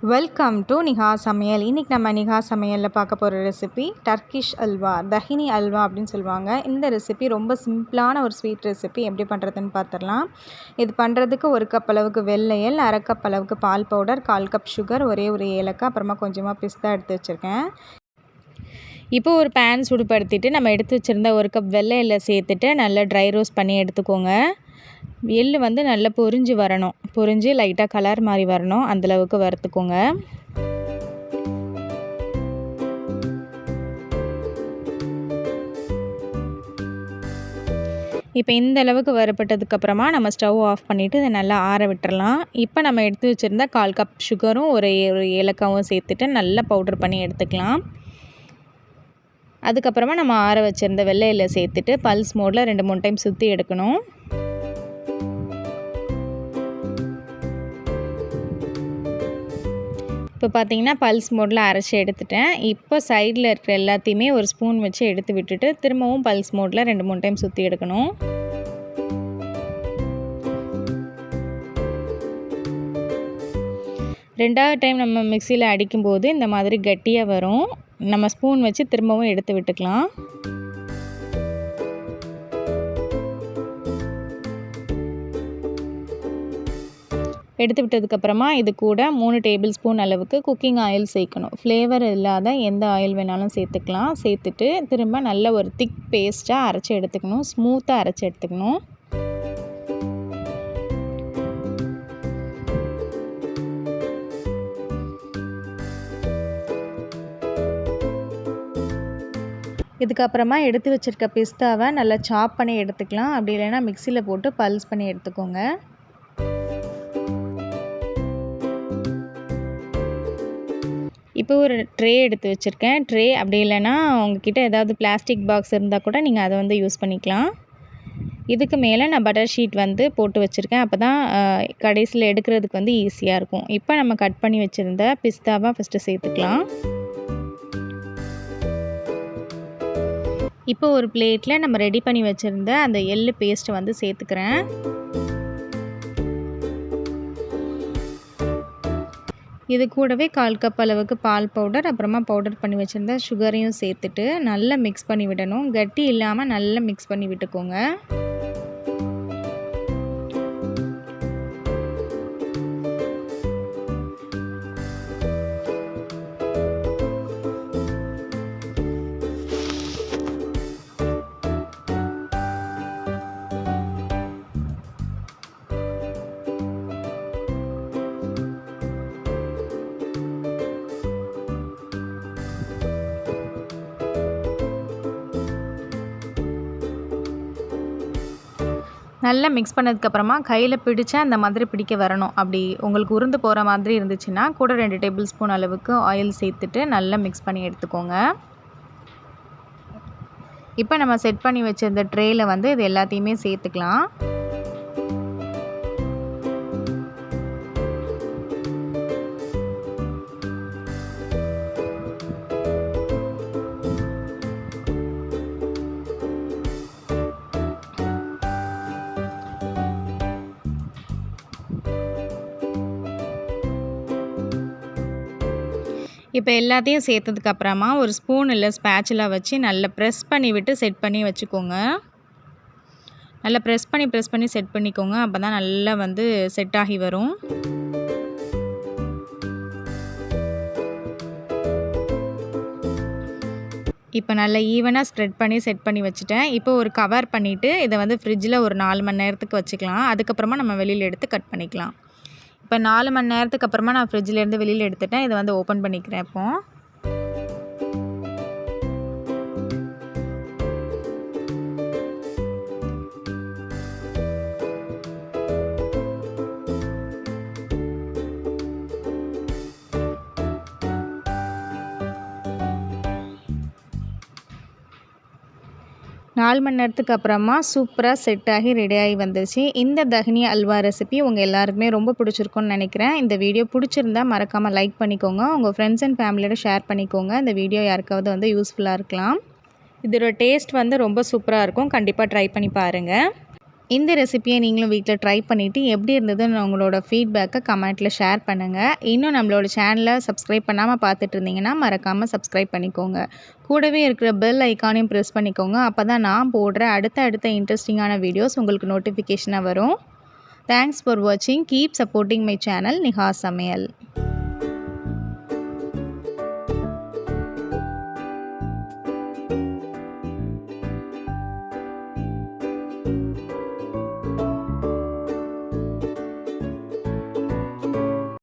Welcome to Niha சமையல். இன்றைக்கி நம்ம நிஹா சமையலில் பார்க்க போகிற recipe Turkish halwa, tahini halwa அப்படின்னு சொல்லுவாங்க. இந்த ரெசிபி ரொம்ப சிம்பிளான ஒரு ஸ்வீட் ரெசிபி. எப்படி பண்ணுறதுன்னு பார்த்துடலாம். இது பண்ணுறதுக்கு 1 கப் அளவுக்கு வெள்ளையல், 1/2 கப் அளவுக்கு பால் பவுடர், 1/4 கப் சுகர், ஒரே ஒரு ஏலக்காய், அப்புறமா கொஞ்சமாக பிஸ்தா எடுத்து வச்சுருக்கேன். இப்போ ஒரு பேன் சூடுபடுத்திட்டு நம்ம எடுத்து வச்சுருந்த 1 கப் வெள்ளையில் சேர்த்துட்டு நல்லா ட்ரை ரோஸ்ட் பண்ணி எடுத்துக்கோங்க. எள்ளு வந்து நல்லா பொரிஞ்சு வரணும், பொரிஞ்சு லைட்டாக கலர் மாதிரி வரணும், அந்தளவுக்கு வறுத்துக்கோங்க. இப்போ இந்த அளவுக்கு வறுபட்டதுக்கப்புறமா நம்ம ஸ்டவ் ஆஃப் பண்ணிவிட்டு இதை நல்லா ஆற விட்டுறலாம். இப்போ நம்ம எடுத்து வச்சுருந்த 1/4 கப் சுகரும் ஒரு ஏலக்காவும் சேர்த்துட்டு நல்லா பவுடர் பண்ணி எடுத்துக்கலாம். அதுக்கப்புறமா நம்ம ஆற வச்சுருந்த வெள்ளையில் சேர்த்துட்டு பல்ஸ் மோடில் 2-3 டைம் சுற்றி எடுக்கணும். இப்போ பார்த்தீங்கன்னா பல்ஸ் மோடில் அரைச்சி எடுத்துட்டேன். இப்போ சைடில் இருக்கிற எல்லாத்தையுமே ஒரு ஸ்பூன் வச்சு எடுத்து விட்டுட்டு திரும்பவும் பல்ஸ் மோடில் 2-3 டைம் சுற்றி எடுக்கணும். ரெண்டாவது டைம் நம்ம மிக்சியில் அடிக்கும்போது இந்த மாதிரி கட்டியாக வரும். நம்ம ஸ்பூன் வச்சு திரும்பவும் எடுத்து விட்டுக்கலாம். எடுத்து விட்டதுக்கப்புறமா இது கூட 3 டேபிள் ஸ்பூன் அளவுக்கு குக்கிங் ஆயில் சேர்க்கணும். ஃப்ளேவர் இல்லாத எந்த ஆயில் வேணாலும் சேர்த்துக்கலாம். சேர்த்துட்டு திரும்ப நல்ல ஒரு திக் பேஸ்ட்டாக அரைச்சி எடுத்துக்கணும், ஸ்மூத்தாக அரைச்சி எடுத்துக்கணும். இதுக்கப்புறமா எடுத்து வச்சுருக்க பிஸ்தாவை நல்லா சாப் பண்ணி எடுத்துக்கலாம். அப்படி இல்லைன்னா மிக்சியில் போட்டு பல்ஸ் பண்ணி எடுத்துக்கோங்க. இப்போ ஒரு ட்ரே எடுத்து வச்சுருக்கேன். ட்ரே அப்படி இல்லைன்னா உங்ககிட்ட ஏதாவது பிளாஸ்டிக் பாக்ஸ் இருந்தால் கூட நீங்கள் அதை வந்து யூஸ் பண்ணிக்கலாம். இதுக்கு மேலே நான் பட்டர் ஷீட் வந்து போட்டு வச்சுருக்கேன். அப்போ தான் கடைசியில் எடுக்கிறதுக்கு வந்து ஈஸியாக இருக்கும். இப்போ நம்ம கட் பண்ணி வச்சுருந்த பிஸ்தாவை ஃபஸ்ட்டு சேர்த்துக்கலாம். இப்போ ஒரு பிளேட்டில் நம்ம ரெடி பண்ணி வச்சுருந்த அந்த எள்ளு பேஸ்ட்டை வந்து சேர்த்துக்கிறேன். இது கூடவே 1/4 கப் அளவுக்கு பால் பவுடர், அப்புறமா பவுடர் பண்ணி வச்சுருந்த சுகரையும் சேர்த்துட்டு நல்லா மிக்ஸ் பண்ணி விடணும். கட்டி இல்லாமல் நல்லா மிக்ஸ் பண்ணி விட்டுக்கோங்க. நல்லா மிக்ஸ் பண்ணதுக்கப்புறமா கையில் பிடிச்சா அந்த மாதிரி பிடிக்க வரணும். அப்படி உங்களுக்கு உருந்து போகிற மாதிரி இருந்துச்சுன்னா கூட 2 டேபிள் ஸ்பூன் அளவுக்கு ஆயில் சேர்த்துட்டு நல்லா மிக்ஸ் பண்ணி எடுத்துக்கோங்க. இப்போ நம்ம செட் பண்ணி வச்சிருந்த ட்ரேயில் வந்து இது எல்லாத்தையுமே சேர்த்துக்கலாம். இப்போ எல்லாத்தையும் சேர்த்ததுக்கப்புறமா ஒரு ஸ்பூன் இல்லை ஸ்பேச்சுலா வச்சு நல்லா ப்ரெஸ் பண்ணி விட்டு செட் பண்ணி வச்சுக்கோங்க. நல்லா ப்ரெஸ் பண்ணி செட் பண்ணிக்கோங்க. அப்போ தான் நல்லா வந்து செட் ஆகி வரும். இப்போ நல்லா ஈவனாக ஸ்ப்ரெட் பண்ணி செட் பண்ணி வச்சுட்டேன். இப்போ ஒரு கவர் பண்ணிவிட்டு இதை வந்து ஃப்ரிட்ஜில் ஒரு 4 மணி நேரத்துக்கு வச்சுக்கலாம். அதுக்கப்புறமா நம்ம வெளியில் எடுத்து கட் பண்ணிக்கலாம். இப்போ 4 மணி நேரத்துக்கு அப்புறமா நான் ஃப்ரிட்ஜிலேருந்து வெளியில் எடுத்துட்டேன். இதை வந்து ஓப்பன் பண்ணிக்கிறேன். இப்போ நாலு மணி நேரத்துக்கு அப்புறமா சூப்பராக செட் ஆகி ரெடியாகி வந்துருச்சு. இந்த தஹினி அல்வா ரெசிபி உங்கள் எல்லாருக்குமே ரொம்ப பிடிச்சிருக்குன்னு நினைக்கிறேன். இந்த வீடியோ பிடிச்சிருந்தா மறக்காமல் லைக் பண்ணிக்கோங்க. உங்கள் ஃப்ரெண்ட்ஸ் அண்ட் ஃபேமிலியோட ஷேர் பண்ணிக்கோங்க. இந்த வீடியோ யாருக்காவது வந்து யூஸ்ஃபுல்லாக இருக்கலாம். இதோட டேஸ்ட் வந்து ரொம்ப சூப்பராக இருக்கும். கண்டிப்பாக ட்ரை பண்ணி பாருங்கள். இந்த ரெசிப்பியை நீங்களும் வீட்டில் ட்ரை பண்ணிவிட்டு எப்படி இருந்ததுன்னு உங்களோட ஃபீட்பேக்கை கமெண்ட்டில் ஷேர் பண்ணுங்கள். இன்னும் நம்மளோட சேனலை சப்ஸ்கிரைப் பண்ணாமல் பார்த்துட்டு இருந்தீங்கன்னா மறக்காமல் சப்ஸ்கிரைப் பண்ணிக்கோங்க. கூடவே இருக்கிற பெல் ஐக்கானையும் ப்ரெஸ் பண்ணிக்கோங்க. அப்போ தான் நான் போடுற அடுத்த இன்ட்ரெஸ்டிங்கான வீடியோஸ் உங்களுக்கு நோட்டிஃபிகேஷனாக வரும். தேங்க்ஸ் ஃபார் வாட்சிங். Keep supporting my channel Niha சமையல்.